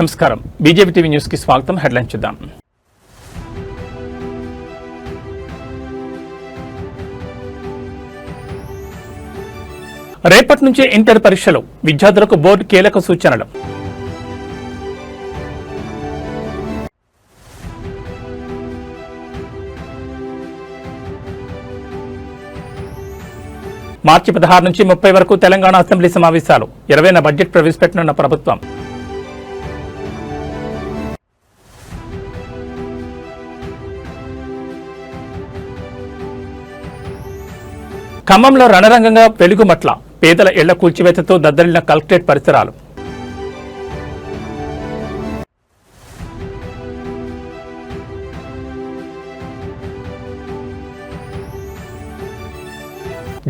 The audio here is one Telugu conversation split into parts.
నమస్కారం బీజేపీ టీవీ న్యూస్ కి స్వాగతం. హెడ్లైన్ చూద్దాం. రేపటి నుంచి ఇంటర్ పరీక్షలు, విద్యార్థులకు బోర్డు కీలక సూచనలు. మార్చి 16 నుంచి 30 వరకు తెలంగాణ అసెంబ్లీ సమావేశాలు, 20న బడ్జెట్ ప్రవేశపెట్టనున్న ప్రభుత్వం. ఖమ్మంలో రణరంగంగా వెలుగుమట్ల, పేదల ఇళ్ల కూల్చివేతతో దద్దరిల్లిన కలెక్టరేట్ పరిసరాలు.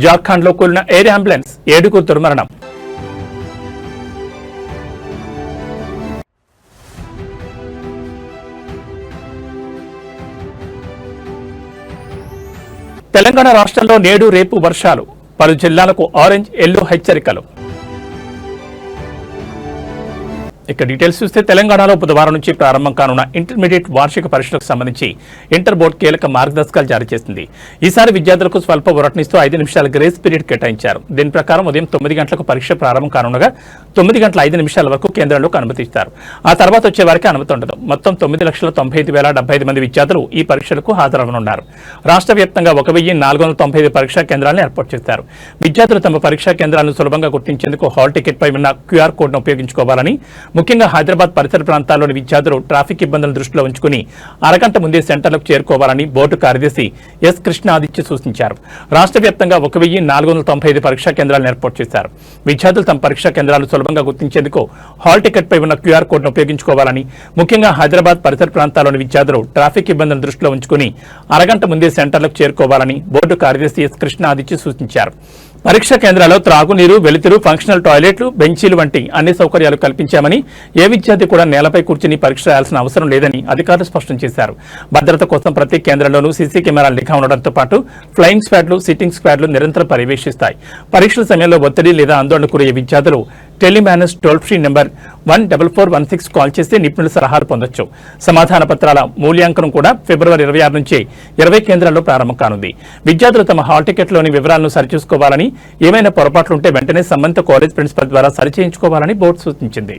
జార్ఖండ్ లో కూలిన ఎయిర్ అంబులెన్స్, 7గురు దుర్మరణం. తెలంగాణ రాష్ట్రంలో నేడు రేపు వర్షాలు, పలు జిల్లాలకు ఆరెంజ్ ఎల్లో హెచ్చరికలు. ఇక డీటెయిల్స్ చూస్తే తెలంగాణలో బుధవారం నుంచి ప్రారంభం కానున్న ఇంటర్మీడియట్ వార్షిక పరీక్షలకు సంబంధించి ఇంటర్ బోర్డు కీలక మార్గదర్శకాలు జారీ చేసింది. ఈసారి విద్యార్థులకు స్వల్ప ఉరటనిస్తూ 5 నిమిషాల గ్రేస్ పీరియడ్ కేటాయించారు. దీని ప్రకారం ఉదయం 9 గంటలకు పరీక్ష ప్రారంభం కానుండగా 9:05 వరకు కేంద్రంలోకి అనుమతిస్తారు. ఆ తర్వాత వచ్చే వారికి అనుమతి ఉండదు. మొత్తం 9,95,075 మంది విద్యార్థులు ఈ పరీక్షలకు హాజరవనున్నారు. రాష్ట్ర వ్యాప్తంగా 1,495 పరీక్షా కేంద్రాలను ఏర్పాటు చేశారు. విద్యార్థులు తమ పరీక్షా కేంద్రాలను సులభంగా గుర్తించేందుకు హాల్ టికెట్ పై ఉన్న క్యూఆర్ కోడ్ను ఉపయోగించుకోవాలని, ముఖ్యంగా హైదరాబాద్ పరిసర ప్రాంతాల్లోని విద్యార్థులు ట్రాఫిక్ ఇబ్బందులను దృష్టిలో ఉంచుకుని అరగంట ముందే సెంటర్లకు చేరుకోవాలని బోర్డు కార్యదర్శి ఎస్ కృష్ణాదిత్య సూచించారు. రాష్ట్ర వ్యాప్తంగా 1,495 పరీక్షా కేంద్రాలను ఏర్పాటు చేశారు. విద్యార్థులు తమ పరీక్షా కేంద్రాలు సులభంగా గుర్తించేందుకు హాల్ టికెట్ పై ఉన్న క్యూఆర్ కోడ్ను ఉపయోగించుకోవాలని, ముఖ్యంగా హైదరాబాద్ పరిసర ప్రాంతాల్లోని విద్యార్థులు ట్రాఫిక్ ఇబ్బందులను దృష్టిలో ఉంచుకుని అరగంట ముందే సెంటర్లకు చేరుకోవాలని బోర్డు కార్యదర్శి ఎస్ కృష్ణాదిత్య సూచించారు. పరీక్షా కేంద్రాల్లో త్రాగునీరు, వెలుతురు, ఫంక్షనల్ టాయిలెట్లు, బెంచీలు వంటి అన్ని సౌకర్యాలు కల్పించామని, ఏ విద్యార్థి కూడా నేలపై కూర్చుని పరీక్ష రాయాల్సిన అవసరం లేదని అధికారులు స్పష్టం చేశారు. భద్రత కోసం ప్రతి కేంద్రంలోనూ సీసీ కెమెరాలు నిఘా ఉండడంతో పాటు ఫ్లయింగ్ స్క్వాడ్లు, సిట్టింగ్ స్క్వాడ్లు నిరంతరం పర్యవేక్షిస్తాయి. పరీక్షల సమయంలో ఒత్తిడి లేదా ఆందోళనకు గురయ్యే విద్యార్థులు Tele MANAS toll free number 14416 call చేసి నిపుణుల సలహాలు పొందొచ్చు. సమాధాన పత్రాల మూల్యాంకనం కూడా ఫిబ్రవరి 26 నుంచి 20 కేంద్రాల్లో ప్రారంభం కానుంది. విద్యార్థులు తమ హాల్ టికెట్లోని వివరాలను సరిచూసుకోవాలని, ఏమైనా పొరపాట్లుంటే వెంటనే సంబంధిత కాలేజ్ ప్రిన్సిపల్ ద్వారా సరిచేయించుకోవాలని బోర్డు సూచించింది.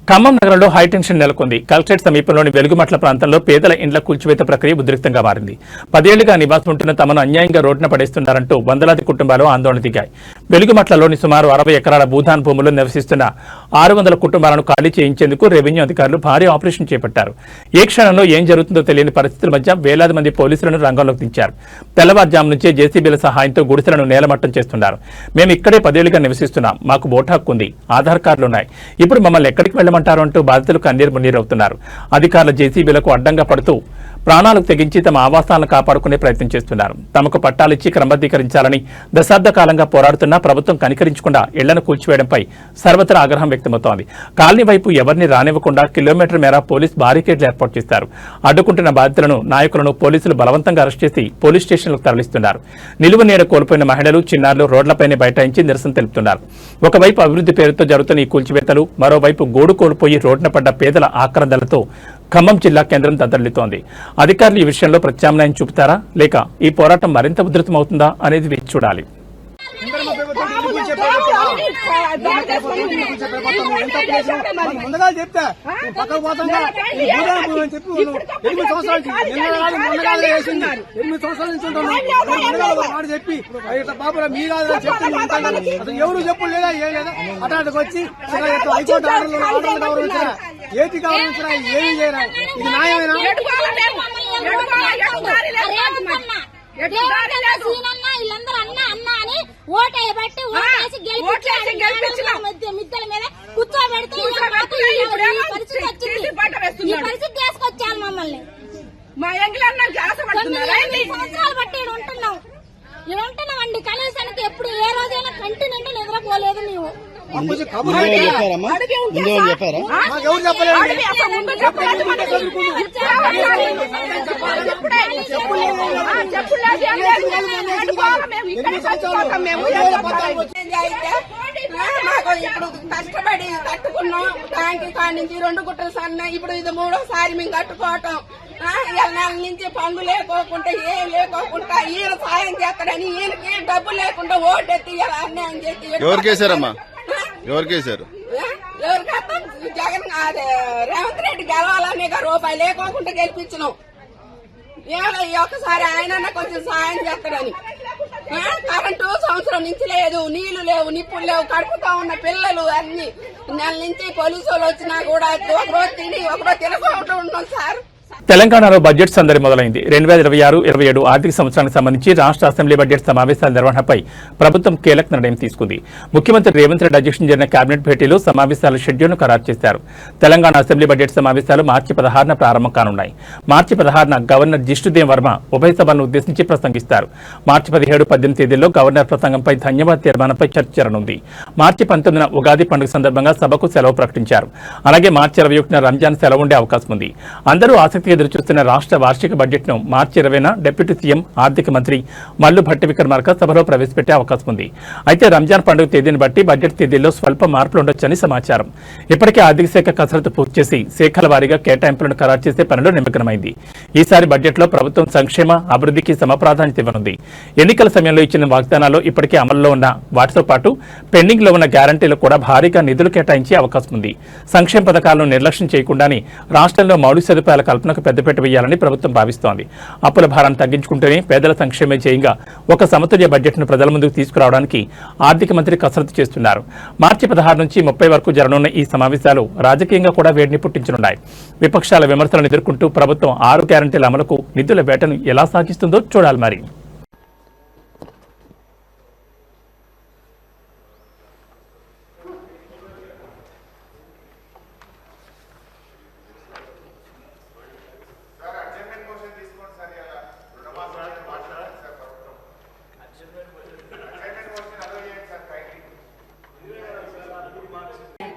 ఖమ్మం నగరంలో హైటెన్షన్ నెలకొంది. కలెక్టరేట్ సమీపంలోని వెలుగుమట్ల ప్రాంతంలో పేదల ఇండ్ల కూల్చివేత ప్రక్రియ ఉద్రిక్తంగా మారింది. 10 ఏళ్లుగా నివాసం ఉంటున్న తమను అన్యాయంగా రోడ్డున పడేస్తున్నారంటూ వందలాది కుటుంబాలు ఆందోళన దిగాయి. వెలుగుమట్లలోని సుమారు 60 ఎకరాల భూదాన్ భూముల్లో నివసిస్తున్న 600 కుటుంబాలను ఖాళీ చేయించేందుకు రెవెన్యూ అధికారులు భారీ ఆపరేషన్ చేపట్టారు. ఏ క్షణంలో ఏం జరుగుతుందో తెలియని పరిస్థితుల మధ్య వేలాది మంది పోలీసులను రంగంలోకి దించారు. తెల్లవారుజాము నుంచే జేసీబీల సహాయంతో గుడిసెలను నేలమట్టం చేస్తున్నారు. మేము ఇక్కడే 10 ఏళ్లుగా నివసిస్తున్నాం, మాకు ఓటు హక్కు ఉంది, ఆధార్ కార్డులున్నాయి, ఇప్పుడు మమ్మల్ని ఎక్కడికి వెళ్ళమంటారు అంటూ బాధితులు కన్నీరు మున్నీరవుతున్నారు. అధికారుల జేసీబీలకు అడ్డంగా పడుతూ ప్రాణాలకు తెగించి తమ ఆవాసాలను కాపాడుకునే ప్రయత్నం చేస్తున్నారు. తమకు పట్టాలిచ్చి క్రమబద్ధీకరించాలని దశాబ్ద కాలంగా పోరాడుతున్నా ప్రభుత్వం కనికరించకుండా ఇళ్లను కూల్చివేయడంపై సర్వత్రా ఆగ్రహం వ్యక్తమవుతోంది. కాలనీ వైపు ఎవరిని రానివ్వకుండా కిలోమీటర్ మేర పోలీస్ బారికేడ్లు ఏర్పాటు చేశారు. అడ్డుకుంటున్న బాధితులను, నాయకులను పోలీసులు బలవంతంగా అరెస్ట్ చేసి పోలీస్ స్టేషన్లకు తరలిస్తున్నారు. నిలువ నీడ కోల్పోయిన మహిళలు, చిన్నారులు రోడ్లపైనే బైఠాయించి నిరసన తెలుపుతున్నారు. ఒకవైపు అభివృద్ధి పేరుతో జరుగుతున్న ఈ కూల్చివేతలు, మరోవైపు గోడు కోల్పోయి రోడ్డున పడ్డ పేదల ఆక్రందనలతో ఖమ్మం జిల్లా కేంద్రం దద్దరిల్లుతోంది. అధికారులు ఈ విషయంలో ప్రత్యామ్నాయం చూపుతారా, లేక ఈ పోరాటం మరింత ఉధృతమవుతుందా అనేది వేచి చూడాలి. ముందుగా చెప్తా పక్కకు పోతుందా 8 సంవత్సరాల నుంచి ఉంటాను చెప్పి బాబు మీ కాదు చెప్తే ఎవరు చెప్పు లేదా ఏం లేదా అటాటికి వచ్చి హైకోర్టు ఆర్డర్లు గౌరవించారా, ఏటి గౌరవించరా, ఏమి చేయరా, ఇది న్యాయమేనా? వీళ్ళందరూ అన్న అన్న అని ఓటేసి మిద్దెల మీద కూర్చోబెడితే పరిస్థితి తీసుకొచ్చారు మమ్మల్ని. సంవత్సరాలు బట్టి ఇక్కడ ఉంటున్నాం అండి. కనీసానికి ఎప్పుడు ఏ రోజైనా కంటి నిండి నిద్రపోలేదు మేము. చెప్పారా ఏం లేదు, ఎటుకోవాలి మేము, ఇక్కడ చచ్చిపోతాం మేము. మాకు ఇప్పుడు కష్టపడి కట్టుకున్నాం బ్యాంకు కాడి నుంచి 2 గుట్టలు సన్న, ఇప్పుడు ఇది 3వ సారి మేము కట్టుకోవటం. నెల నుంచి పనులు లేకోకుండా ఏం లేకోకుండా ఈయన సాయం చేస్తాడని ఈయనకి డబ్బు లేకుండా ఓటెత్తి అన్యాయం చేసి ఎవరికేసారమ్మా? ఎవరికేసారు? ఎవరికైతే జగన్ అదే రేవంత్ రెడ్డి గెలవాలనే రూపాయి లేకోకుండా గెలిపించినాం. ఒకసారి ఆయన కొంచెం సాయం చేస్తాడని. కరెంటు సంవత్సరం నుంచి లేదు, నీళ్లు లేవు, నిప్పులు లేవు, కడుపుతా ఉన్న పిల్లలు అన్ని నెల నుంచి పోలీసులు వచ్చినా కూడా ఒకరోజు తిని ఒకరోజు తినకుండా ఉన్నాం సార్. తెలంగాణలో బడ్జెట్ సందడి మొదలైంది. 2026-27 ఆర్థిక సంవత్సరానికి సంబంధించి రాష్ట్ర అసెంబ్లీ బడ్జెట్ సమావేశాల నిర్వహణపై ప్రభుత్వం కీలక నిర్ణయం తీసుకుంది. ముఖ్యమంత్రి రేవంత్ రెడ్డి అధ్యక్షతన జరిగిన కేబినెట్ భేటీలో సమావేశాల షెడ్యూల్ను ఖరారు చేశారు. తెలంగాణ అసెంబ్లీ బడ్జెట్ సమావేశాలు మార్చి 16న ప్రారంభం కానున్నాయి. మార్చి 16న గవర్నర్ జిష్ణుదేవ్ వర్మ ఉభయ సభలను ఉద్దేశించి ప్రసంగిస్తారు. మార్చి 17, 18 తేదీల్లో గవర్నర్ ప్రసంగంపై ధన్యవాద తీర్మానంపై చర్చ జరగనుంది. మార్చి 19న ఉగాది పండుగ సందర్భంగా సభకు సెలవు ప్రకటించారు. అలాగే మార్చి 21న రంజాన్ సెలవు ఉండే అవకాశం ఉంది. అందరూ ఆసక్తిగా ఎదురుచూస్తున్న రాష్ట్ర వార్షిక బడ్జెట్ను మార్చి 20న డిప్యూటీ సీఎం ఆర్థిక మంత్రి మల్లు భట్టి విక్రమార్క సభలో ప్రవేశపెట్టే అవకాశం ఉంది. అయితే రంజాన్ పండుగ తేదీని బట్టి బడ్జెట్ తేదీల్లో స్వల్ప మార్పులు ఉండొచ్చని సమాచారం. ఇప్పటికే ఆర్థిక శాఖ కసరత్తు పూర్తి చేసి శాఖల వారీగా కేటాయింపులను ఖరారు చేసే పనిలో నిమగ్నమైంది. ఈసారి బడ్జెట్లో ప్రభుత్వం సంక్షేమ అభివృద్ధికి సమప్రాధాన్యత ఇవ్వనుంది. ఎన్నికల సమయంలో ఇచ్చిన వాగ్దానాల్లో ఇప్పటికే అమల్లో ఉన్న వాటితో పాటు పెండింగ్ లో ఉన్న గ్యారంటీలకు కూడా భారీగా నిధులు కేటాయించే అవకాశం ఉంది. సంక్షేమ పథకాలను నిర్లక్ష్యం చేయకుండానే రాష్ట్రంలో మౌలిక సదుపాయాల కల్పనకు పెద్దపీట వేయాలని ప్రభుత్వం భావిస్తోంది. అప్పుల భారాన్ని తగ్గించుకుంటేనే పేదల సంక్షేమ ధ్యేయంగా ఒక సమతుల్య బడ్జెట్ను ప్రజల ముందుకు తీసుకురావడానికి ఆర్థిక మంత్రి కసరత్తు చేస్తున్నారు. మార్చి 16 నుంచి 30 వరకు జరగనున్న ఈ సమావేశాలు రాజకీయంగా కూడా వేడిని పుట్టించనున్నాయి. విపక్షాల విమర్శలను ఎదుర్కొంటూ ప్రభుత్వం 6 గ్యారంటీల అమలుకు నిధుల వేటను ఎలా సాగిస్తుందో చూడాలి. మరి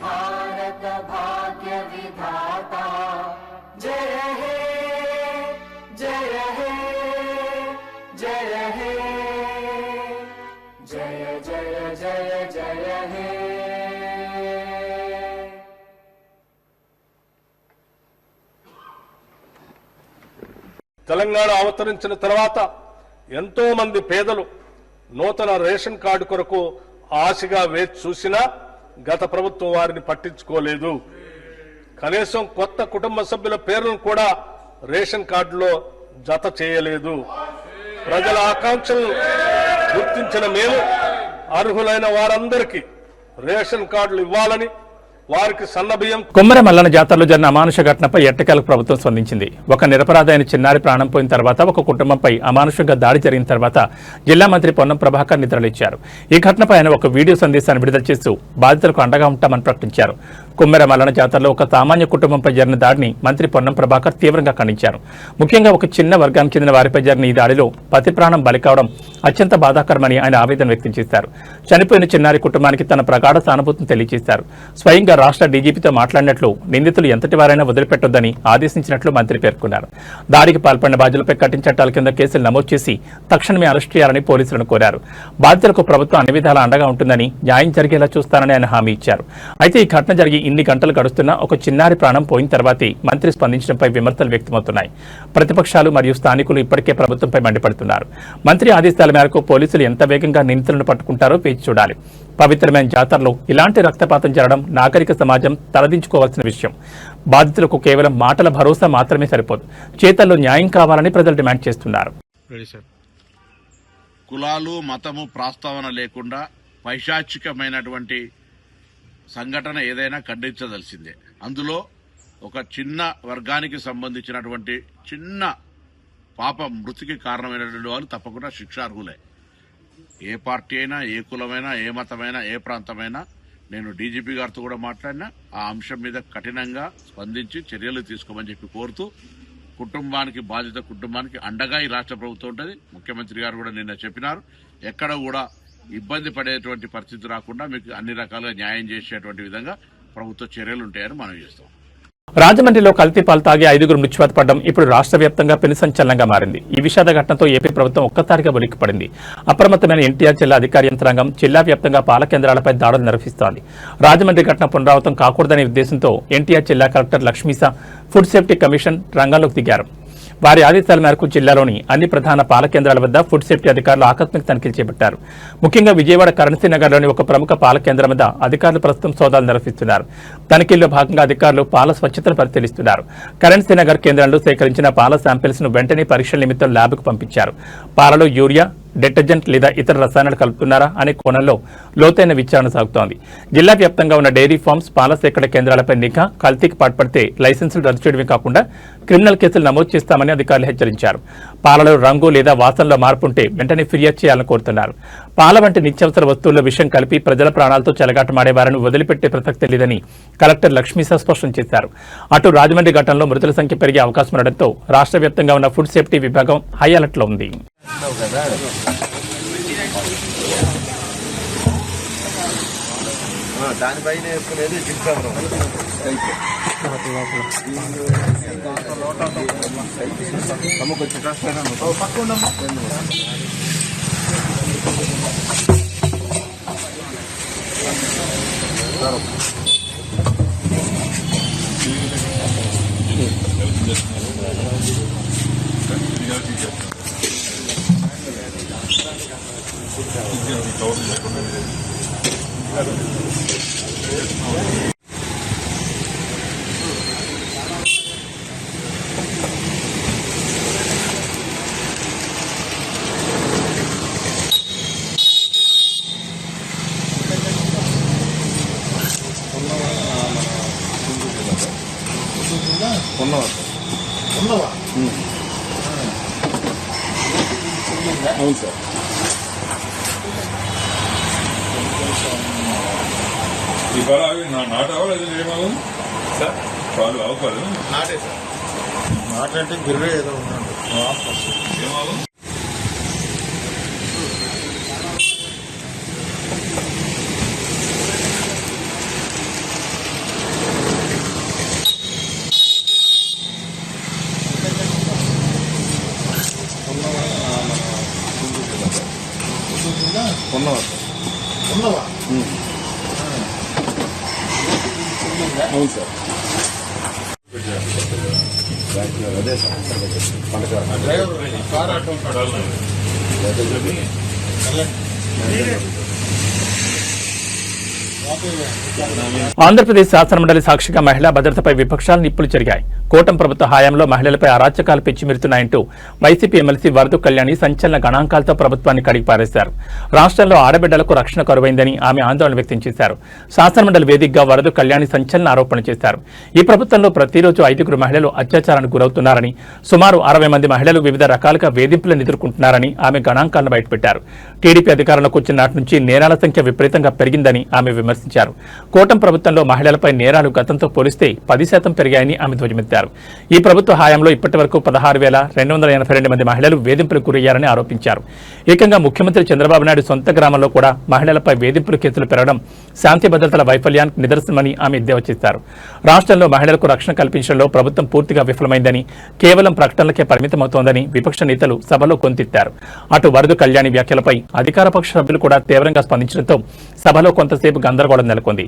भारत भाग्य विधाता जय हे जय हे जय हे जय जय जय जय हे తెలంగాణ అవతరించిన తర్వాత ఎంతో మంది పేదలు నూతన రేషన్ కార్డు కొరకు ఆశగా వేచి చూసినా గత ప్రభుత్వం వారిని పట్టించుకోలేదు. కనీసం కొత్త కుటుంబ సభ్యుల పేర్లను కూడా రేషన్ కార్డులో జత చేయలేదు. ప్రజల ఆకాంక్షలు గుర్తించిన మేము అర్హులైన వారందరికీ రేషన్ కార్డులు ఇవ్వాలని వారికి సన్నబియ్యం. కొమ్మర మల్లన్న జాతరలో జరిగిన అమానుష ఘటనపై ఎట్టకేలకు ప్రభుత్వం స్పందించింది. ఒక నిరపరాధ అయిన చిన్నారి ప్రాణం పోయిన తర్వాత ఒక కుటుంబంపై అమానుషంగా దాడి జరిగిన తర్వాత జిల్లా మంత్రి పొన్నం ప్రభాకర్ నిద్రలేచారు. ఈ ఘటనపై ఆయన ఒక వీడియో సందేశాన్ని విడుదల చేస్తూ బాధితులకు అండగా ఉంటామని ప్రకటించారు. కొమ్మెర మల్లన్న జాతరలో ఒక సామాన్య కుటుంబంపై జరిగిన దాడిని మంత్రి పొన్నం ప్రభాకర్ తీవ్రంగా ఖండించారు. ముఖ్యంగా ఒక చిన్న వర్గానికి చెందిన వారిపై జరిగిన ఈ దాడిలో పతి ప్రాణం బలి కావడం అత్యంత బాధాకరమని ఆయన ఆవేదన వ్యక్తం చేశారు. చనిపోయిన చిన్నారి కుటుంబానికి తన ప్రగాఢ సానుభూతిని తెలియజేశారు. స్వయంగా రాష్ట్ర డీజీపీతో మాట్లాడినట్లు నిందితులు ఎంతటి వారైనా వదిలిపెట్టొద్దని ఆదేశించినట్లు మంత్రి పేర్కొన్నారు. దాడికి పాల్పడిన బాధ్యులపై కఠిన చట్టాల కింద కేసులు నమోదు చేసి తక్షణమే అరెస్ట్ చేయాలని పోలీసులను కోరారు. బాధితులకు ప్రభుత్వం అన్ని విధాలా అండగా ఉంటుందని, న్యాయం జరిగేలా చూస్తానని ఆయన హామీ ఇచ్చారు. అయితే ఈ ఘటన జరిగి ఇన్ని గంటలు గడుస్తున్నా ఒక చిన్నారి ప్రాణం పోయిన తర్వాతే మంత్రి స్పందించడంపై విమర్శలు వ్యక్తమవుతున్నాయి. ప్రతిపక్షాలు మరియు స్థానికులు ఇప్పటికే ప్రభుత్వంపై మండిపడుతున్నారు. మంత్రి ఆదేశాల మేరకు పోలీసులు ఎంత వేగంగా నిందితులను పట్టుకుంటారో వేచి చూడాలి. పవిత్రమైన జాతరలో ఇలాంటి రక్తపాతం జరగడం నాగరిక సమాజం తలదించుకోవాల్సిన విషయం. బాధితులకు కేవలం మాటల భరోసా మాత్రమే సరిపోదు, చేతల్లో న్యాయం కావాలని ప్రజలు డిమాండ్ చేస్తున్నారు. కులాలు మతము ప్రస్తావన లేకుండా పైశాచికమైనటువంటి సంఘటన ఏదైనా ఖండించదలసిందే. అందులో ఒక చిన్న వర్గానికి సంబంధించినటువంటి చిన్న పాప మృతికి కారణమైనటువంటి వాళ్ళు తప్పకుండా శిక్షార్హులే. ఏ పార్టీ అయినా, ఏ కులమైనా, ఏ మతమైనా, ఏ ప్రాంతమైనా నేను డీజీపీ గారితో కూడా మాట్లాడినా ఆ అంశం మీద కఠినంగా స్పందించి చర్యలు తీసుకోమని చెప్పి కోరుతూ, కుటుంబానికి బాధిత కుటుంబానికి అండగా ఈ రాష్ట్ర ప్రభుత్వం ఉంటుంది. ముఖ్యమంత్రి గారు కూడా నిన్న చెప్పినారు, ఎక్కడ కూడా ఇబ్బంది పడేటువంటి పరిస్థితి రాకుండా మీకు అన్ని రకాలుగా న్యాయం చేసేటువంటి విధంగా ప్రభుత్వ చర్యలు ఉంటాయని మనం చేస్తాం. రాజమండ్రిలో కల్తీ పాలు తాగి 5గురు మృత్యువాత పడడం ఇప్పుడు రాష్ట్ర వ్యాప్తంగా పెను సంచలనంగా మారింది. ఈ విషాద ఘటనతో ఏపీ ప్రభుత్వం ఒక్కసారిగా ఉలిక్కిపడింది. అప్రమత్తమైన ఎన్టీఆర్ జిల్లా అధికార యంత్రాంగం జిల్లా వ్యాప్తంగా పాల కేంద్రాలపై దాడులు నిర్వహిస్తోంది. రాజమండ్రి ఘటన పునరావృతం కాకూడదనే ఉద్దేశంతో ఎన్టీఆర్ జిల్లా collector Lakshmisha food safety commission రంగంలోకి దిగారు. వారి ఆదేశాల మేరకు జిల్లాలోని అన్ని ప్రధాన పాల కేంద్రాల వద్ద ఫుడ్ సేఫ్టీ అధికారులు ఆకస్మిక తనిఖీలు చేపట్టారు. ముఖ్యంగా విజయవాడ కరెన్సీ నగర్లోని ఒక ప్రముఖ పాల కేంద్రం వద్ద అధికారులు ప్రస్తుతం సోదాలు నిర్వహిస్తున్నారు. తనిఖీల్లో భాగంగా అధికారులు పాల స్వచ్ఛతను పరిశీలిస్తున్నారు. కరెన్సీ నగర్ కేంద్రంలో సేకరించిన పాల శాంపిల్స్ ను వెంటనే పరీక్షల నిమిత్తం ల్యాబ్కు పంపించారు. పాలలో యూరియా, డిటర్జెంట్ లేదా ఇతర రసాయనాలు కలుపుతున్నారా అనే కోణంలో లోతైన విచారణ సాగుతోంది. జిల్లా వ్యాప్తంగా ఉన్న డైరీ ఫార్మ్స్, పాల సేకరణ కేంద్రాలపై నిఘా, కల్తీకి పాల్పడితే లైసెన్సులు రద్దు చేయడమే కాకుండా క్రిమినల్ కేసులు నమోదు చేస్తామని అధికారులు హెచ్చరించారు. పాలలో రంగు లేదా వాసనలో మార్పు ఉంటే వెంటనే ఫిర్యాదు చేయాలని కోరుతున్నారు. పాల వంటి నిత్యావసర వస్తువుల్లో విషం కలిపి ప్రజల ప్రాణాలతో చెలగాటమాడేవారిని వదిలిపెట్టే ప్రసక్తి లేదని కలెక్టర్ లక్ష్మీసా స్పష్టం చేశారు. అటు రాజమండ్రి ఘటనలో మృతుల సంఖ్య పెరిగే అవకాశం ఉండడంతో రాష్ట్ర వ్యాప్తంగా ఉన్న ఫుడ్ సేఫ్టీ విభాగం హై అలర్ట్లో ఉంది. దానిపైన వేసుకునేది అవును సార్. ఈ పాలు అవి నాటావా లేదా ఏమావు సార్? పాలు ఆవు పాలు నాటే సార్. నాటంటే గిర్రే ఏదో ఉన్నాడు ఏమావు. ఉన్నవా అవును సార్. అదే సార్ కార్ ఆటో ఆంధ్రప్రదేశ్ శాసనమండలి సాక్షిగా మహిళా భద్రతపై విపక్షాలు నిప్పులు చెరిగాయి. కూటమి ప్రభుత్వ హయాంలో మహిళలపై అరాచకాలు పెచ్చిమిరుతున్నాయంటూ వైసీపీ ఎమ్మెల్సీ వరదు కళ్యాణి సంచలన గణాంకాలతో ప్రభుత్వాన్ని కడిగిపారేశారు. రాష్ట్రంలో ఆడబిడ్డలకు రక్షణ కరువైందని ఆమె ఆందోళన వ్యక్తం చేశారు. శాసనమండలి వేదికగా వరదు కళ్యాణి సంచలన ఆరోపణలు చేశారు. ఈ ప్రభుత్వంలో ప్రతిరోజు 5గురు మహిళలు అత్యాచారానికి గురవుతున్నారని, సుమారు 60 మంది మహిళలు వివిధ రకాలుగా వేధింపులను ఎదుర్కొంటున్నారని ఆమె గణాంకాలను బయటపెట్టారు. టీడీపీ అధికారంలోకి వచ్చిన నాటి నుంచి నేరాల సంఖ్య విపరీతంగా పెరిగిందని ఆమె విమర్శించారు. కూటమి ప్రభుత్వంలో మహిళలపై నేరాలు గతంతో పోలిస్తే 10% పెరిగాయని ఆమె ధ్వజమెత్తారు. ఈ ప్రభుత్వ హయాంలో ఇప్పటి వరకు 16,282 మంది మహిళలు వేధింపులకు గురయ్యారని ఆరోపించారు. ఏకంగా ముఖ్యమంత్రి చంద్రబాబు నాయుడు సొంత గ్రామంలో కూడా మహిళలపై వేధింపుల కేసులు పెరగడం శాంతి భద్రతల వైఫల్యానికి నిదర్శనమని ఆమె ఎద్దేవా చేశారు. రాష్ట్రంలో మహిళలకు రక్షణ కల్పించడంలో ప్రభుత్వం పూర్తిగా విఫలమైందని, కేవలం ప్రకటనలకే పరిమితమవుతోందని విపక్ష నేతలు సభలో కొంతెత్తారు. అటు వరదు కళ్యాణి వ్యాఖ్యలపై అధికారపక్ష సభ్యులు కూడా తీవ్రంగా స్పందించడంతో సభలో కొంతసేపు గందరగోళం నెలకొంది.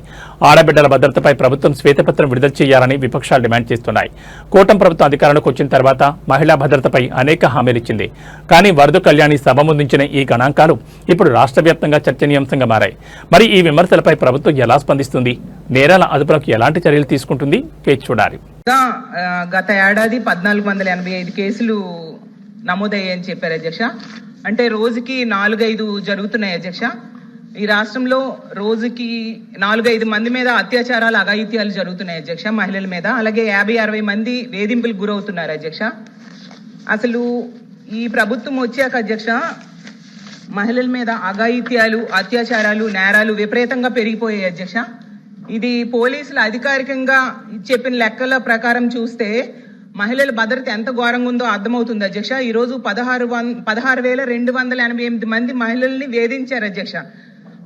ఆడబిడ్డల భద్రతపై ప్రభుత్వం శ్వేతపత్రం విడుదల చేయాలని విపక్షాలు డిమాండ్ చేస్తున్నాయి. కూటమి ప్రభుత్వం అధికారంలోకి వచ్చిన తర్వాత మహిళా భద్రతపై అనేక హామీలిచ్చింది. కానీ వరదు కళ్యాణి సభ ముందుంచిన ఈ గణాంకాలు ఇప్పుడు రాష్ట్ర వ్యాప్తంగా చర్చనీయాంశంగా మారాయి. మరి ఈ విమర్శలపై ప్రభుత్వం ఎలా స్పందిస్తుంది? నేరాల అదుపులకు ఎలాంటి చర్యలు తీసుకుంటుంది? వేచి చూడాలి. గత ఏడాది 1485 కేసులు నమోదయ్యాయని చెప్పారు అధ్యక్ష. అంటే రోజుకి 4-5 జరుగుతున్నాయి అధ్యక్ష. ఈ రాష్ట్రంలో రోజుకి 4-5 మంది మీద అత్యాచారాలు, అఘాయిత్యాలు జరుగుతున్నాయి అధ్యక్ష, మహిళల మీద. అలాగే 50-60 మంది వేధింపులకు గురవుతున్నారు అధ్యక్ష. అసలు ఈ ప్రభుత్వం వచ్చాక అధ్యక్ష మహిళల మీద అఘాయిత్యాలు, అత్యాచారాలు, నేరాలు విపరీతంగా పెరిగిపోయాయి అధ్యక్ష. ఇది పోలీసులు అధికారికంగా చెప్పిన లెక్కల ప్రకారం చూస్తే మహిళల భద్రత ఎంత ఘోరంగా ఉందో అర్థమవుతుంది అధ్యక్ష. ఈ రోజు 16,288 మంది మహిళల్ని వేధించారు అధ్యక్ష.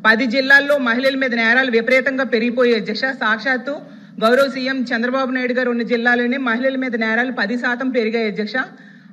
10 జిల్లాల్లో మహిళల మీద నేరాలు విపరీతంగా పెరిగిపోయాయి అధ్యక్ష. సాక్షాత్తు గౌరవ సీఎం చంద్రబాబు నాయుడు గారు ఉన్న జిల్లాలోనే మహిళల మీద నేరాలు 10% పెరిగాయి అధ్యక్ష.